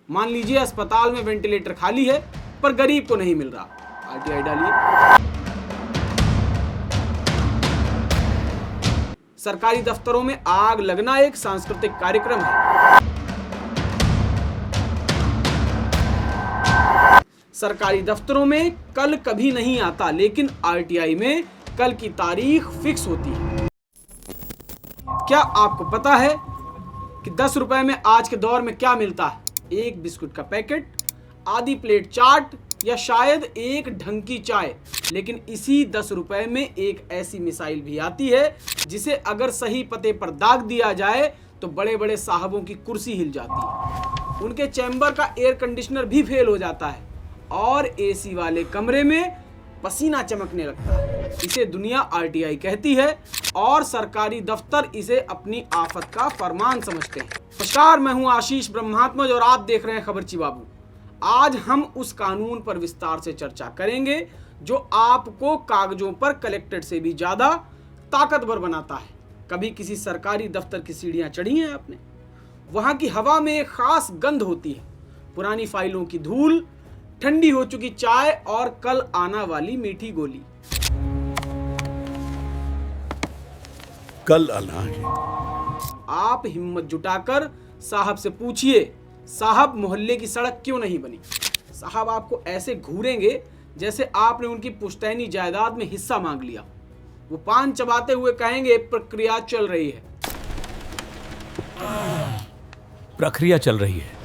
मान लीजिए अस्पताल में वेंटिलेटर खाली है पर गरीब को नहीं मिल रहा। आरटीआई डालिए। सरकारी दफ्तरों में आग लगना एक सांस्कृतिक कार्यक्रम है। सरकारी दफ्तरों में कल कभी नहीं आता, लेकिन आरटीआई में कल की तारीख फिक्स होती है। क्या आपको पता है कि 10 रुपए में आज के दौर में क्या मिलता है? एक बिस्कुट का पैकेट, आधी प्लेट चाट या शायद एक ढंग की चाय। लेकिन इसी 10 रुपए में एक ऐसी मिसाइल भी आती है जिसे अगर सही पते पर दाग दिया जाए तो बड़े बड़े साहबों की कुर्सी हिल जाती है, उनके चैम्बर का एयर कंडीशनर भी फेल हो जाता है और एसी वाले कमरे में पसीना चमकने लगता है। इसे दुनिया आरटीआई कहती है और सरकारी दफ्तर इसे अपनी आफत का फरमान समझते हैं। नमस्कार, मैं हूं आशीष ब्रह्मात्मज और आप देख रहे हैं खबरची बाबू। आज हम उस कानून पर विस्तार से चर्चा करेंगे जो आपको कागजों पर कलेक्टेड से भी ज्यादा ताकतवर बनाता है। कभी किसी सरकारी दफ्तर की सीढ़ियां चढ़ी हैं आपने? वहां की हवा में एक खास गंध होती है, पुरानी फाइलों की धूल, ठंडी हो चुकी चाय और कल आना वाली मीठी गोली। कल आना है। आप हिम्मत जुटाकर साहब से पूछिए, साहब मोहल्ले की सड़क क्यों नहीं बनी? साहब आपको ऐसे घूरेंगे जैसे आपने उनकी पुश्तैनी जायदाद में हिस्सा मांग लिया। वो पान चबाते हुए कहेंगे प्रक्रिया चल रही है। प्रक्रिया चल रही है।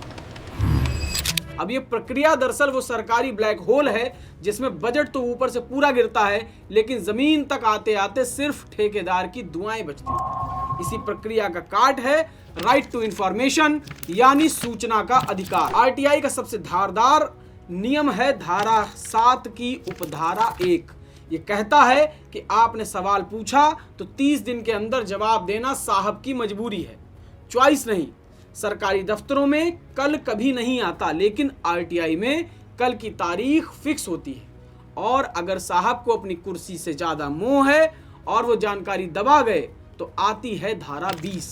अब ये प्रक्रिया दरअसल वो सरकारी ब्लैक होल है जिसमें बजट तो ऊपर से पूरा गिरता है लेकिन जमीन तक आते आते सिर्फ ठेकेदार की दुआएं बचती हैं। इसी प्रक्रिया का काट है राइट टू इंफॉर्मेशन, यानी सूचना का अधिकार। आरटीआई का सबसे धारदार नियम है धारा 7 की उपधारा 1। ये कहता है कि आपने सवाल पूछा तो 30 दिन के अंदर जवाब देना साहब की मजबूरी है, चॉइस नहीं। सरकारी दफ्तरों में कल कभी नहीं आता, लेकिन आरटीआई में कल की तारीख फिक्स होती है और अगर साहब को अपनी कुर्सी से ज्यादा मोह है और वो जानकारी दबा गए तो आती है धारा 20।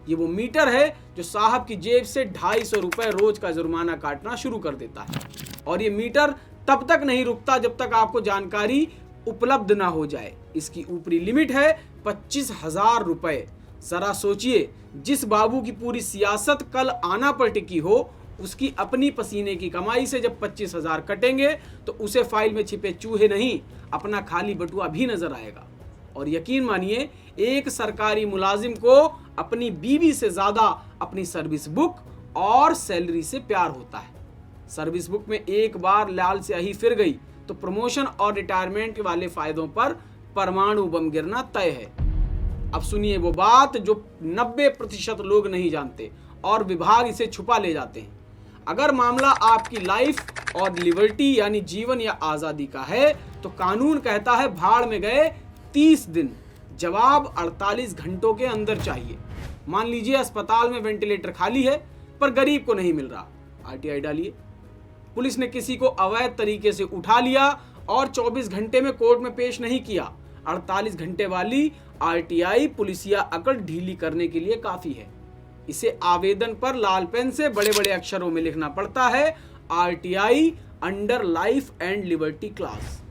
ये वो मीटर है जो साहब की जेब से 250 रुपए रोज का जुर्माना काटना शुरू कर देता है और ये मीटर तब तक नहीं रुकता जब तक आपको जानकारी उपलब्ध ना हो जाए। इसकी ऊपरी लिमिट है 25,000 रुपए। जरा सोचिए, जिस बाबू की पूरी सियासत कल आना पर टिकी हो उसकी अपनी पसीने की कमाई से जब 25,000 कटेंगे तो उसे फाइल में छिपे चूहे नहीं, अपना खाली बटुआ भी नजर आएगा। और यकीन मानिए, एक सरकारी मुलाजिम को अपनी बीवी से ज्यादा अपनी सर्विस बुक और सैलरी से प्यार होता है। सर्विस बुक में एक बार लाल स्याही फिर गई तो प्रमोशन और रिटायरमेंट वाले फायदों पर परमाणु बम गिरना तय है। अब सुनिए वो बात जो 90% लोग नहीं जानते और विभाग इसे छुपा ले जाते हैं। अगर मामला आपकी लाइफ और लिबर्टी यानी जीवन या आज़ादी का है तो कानून कहता है भाड़ में गए 30 दिन, जवाब 48 घंटों के अंदर चाहिए। मान लीजिए अस्पताल में वेंटिलेटर खाली है पर गरीब को नहीं मिल रहा। आरटीआई डालिए। पुलिस ने किसी को अवैध तरीके से उठा लिया और 24 घंटे में कोर्ट में पेश नहीं किया। 48 घंटे वाली आरटीआई पुलिसिया अकड़ ढीली करने के लिए काफी है। इसे आवेदन पर लाल पेन से बड़े बड़े अक्षरों में लिखना पड़ता है, RTI under life and liberty class.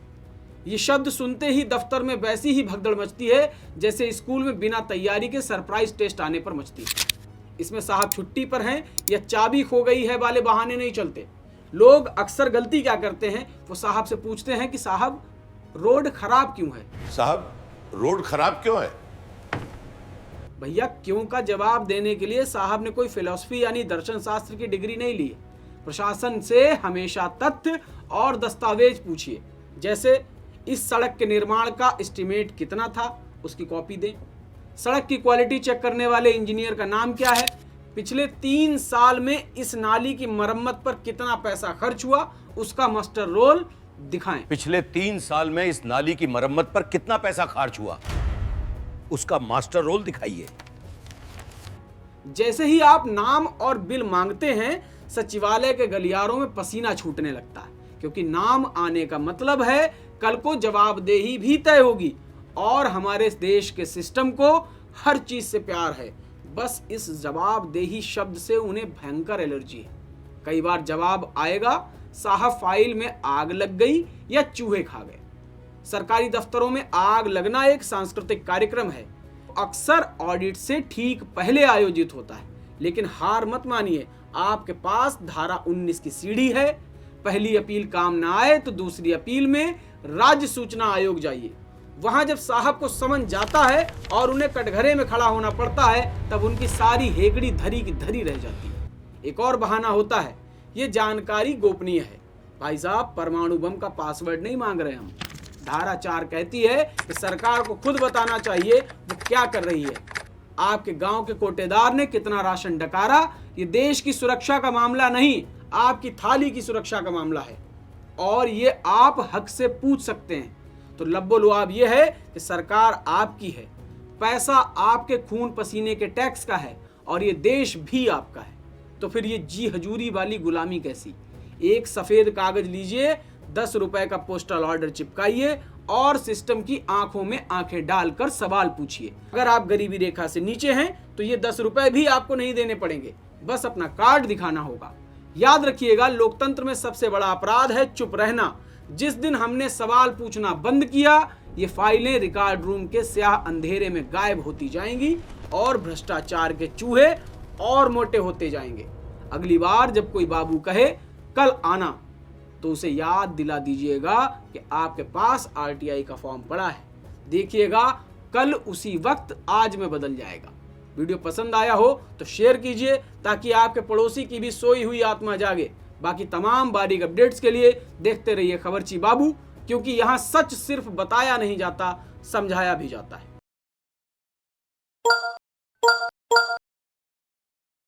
ये शब्द सुनते ही दफ्तर में वैसी ही भगदड़ मचती है जैसे स्कूल में बिना तैयारी के सरप्राइज टेस्ट आने पर मचती है। इसमें साहब छुट्टी पर हैं या चाबी खो गई है वाले बहाने नहीं चलते। लोग अक्सर गलती क्या करते हैं, वो साहब से पूछते हैं कि साहब रोड खराब क्यों है? साहब रोड खराब क्यों है? भैया क्यों का जवाब देने के लिए साहब ने कोई फिलॉसफी यानी दर्शन शास्त्र की डिग्री नहीं ली है। प्रशासन से हमेशा तथ्य और दस्तावेज पूछिए। जैसे इस सड़क के निर्माण का एस्टीमेट कितना था, उसकी कॉपी दें। सड़क की क्वालिटी चेक करने वाले इंजीनियर का नाम क्या है? पिछले 3 साल में इस नाली की मरम्मत पर कितना पैसा खर्च हुआ, उसका मास्टर रोल दिखाएं। पिछले 3 साल में इस नाली की मरम्मत पर कितना पैसा खर्च हुआ, उसका मास्टर रोल दिखाइए। जैसे ही आप नाम और बिल मांगते हैं सचिवालय के गलियारों में पसीना छूटने लगता है, क्योंकि नाम आने का मतलब है कल को जवाबदेही भी तय होगी। और हमारे देश के सिस्टम को हर चीज से प्यार है, बस इस जवाबदेही शब्द से उन्हें भयंकर एलर्जी है। कई बार जवाब आएगा, साहब फाइल में आग लग गई या चूहे खा गए। सरकारी दफ्तरों में आग लगना एक सांस्कृतिक कार्यक्रम है, अक्सर ऑडिट से ठीक पहले आयोजित होता है। लेकिन हार मत मानिए, आपके पास धारा 19 की सीढ़ी है। पहली अपील काम ना आए तो दूसरी अपील में राज्य सूचना आयोग जाइए। वहां जब साहब को समन जाता है और उन्हें कटघरे में खड़ा होना पड़ता है, तब उनकी सारी हेकड़ी धरी की धरी रह जाती है। एक और बहाना होता है, ये जानकारी गोपनीय है। भाई साहब, परमाणु बम का पासवर्ड नहीं मांग रहे हम। धारा 4 कहती है कि सरकार को खुद बताना चाहिए वो क्या कर रही है। आपके गांव के कोटेदार ने कितना राशन डकारा, ये देश की सुरक्षा का मामला नहीं, आपकी थाली की सुरक्षा का मामला है, और ये आप हक से पूछ सकते हैं। तो लब्बो लुआब ये है कि सरकार आपकी है, पैसा आपके खून पसीने के टैक्स का है, और ये देश भी आपका है। तो फिर ये जी हजूरी वाली गुलामी कैसी? एक सफेद कागज लीजिए, 10 रुपए का पोस्टल ऑर्डर चिपकाइए और सिस्टम की आंखों में आंखें डालकर सवाल पूछिए। अगर आप गरीबी रेखा से नीचे हैं तो ये 10 रुपए भी आपको नहीं देने पड़ेंगे, बस अपना कार्ड दिखाना होगा। याद रखिएगा, लोकतंत्र में सबसे बड़ा अपराध है चुप रहना। जिस दिन हमने सवाल पूछना बंद किया, ये फाइलें रिकॉर्ड रूम के स्याह अंधेरे में गायब होती जाएंगी और भ्रष्टाचार के चूहे और मोटे होते जाएंगे। अगली बार जब कोई बाबू कहे कल आना, तो उसे याद दिला दीजिएगा कि आपके पास आरटीआई का फॉर्म पड़ा है। देखिएगा, कल उसी वक्त आज में बदल जाएगा। वीडियो पसंद आया हो तो शेयर कीजिए ताकि आपके पड़ोसी की भी सोई हुई आत्मा जागे। बाकी तमाम बारीक अपडेट्स के लिए देखते रहिए खबरची बाबू, क्योंकि यहाँ सच सिर्फ बताया नहीं जाता, समझाया भी जाता है।